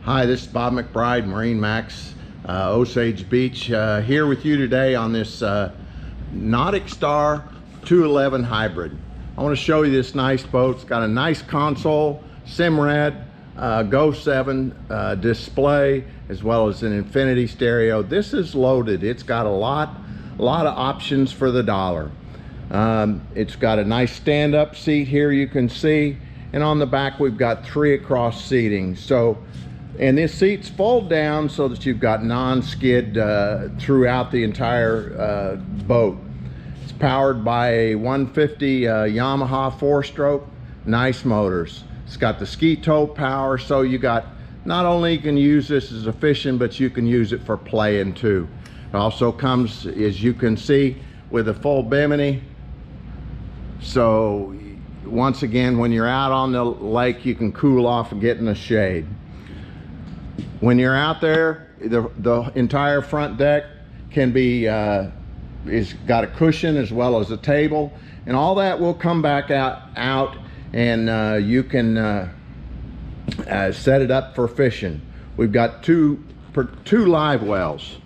Hi, this is Bob McBride, MarineMax, Osage Beach, here with you today on this NauticStar 211 hybrid. I want to show you this nice boat. It's got a nice console, Simrad, Go 7 display, as well as an infinity stereo. This is loaded. It's got a lot of options for the dollar. It's got a nice stand-up seat here, you can see, and on the back we've got 3 across seating. And this seats fold down so that you've got non-skid throughout the entire boat. It's powered by a 150 Yamaha 4-stroke, nice motors. It's got the ski tow power, so you got, not only you can use this as a fishing, but you can use it for playing too. It also comes, as you can see, with a full bimini. So once again, when you're out on the lake, you can cool off and get in the shade. When you're out there, the entire front deck can be is got a cushion as well as a table, and all that will come back out and you can set it up for fishing. We've got two live wells.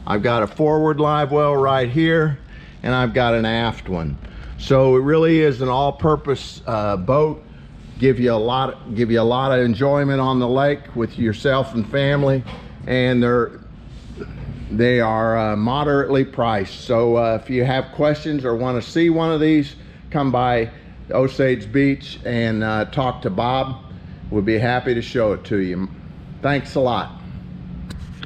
I've got a forward live well right here, and I've got an aft one. So it really is an all-purpose boat. Give you a lot of enjoyment on the lake with yourself and family, and they are moderately priced. So if you have questions or want to see one of these, come by Osage Beach and talk to Bob. We'll be happy to show it to you. Thanks a lot.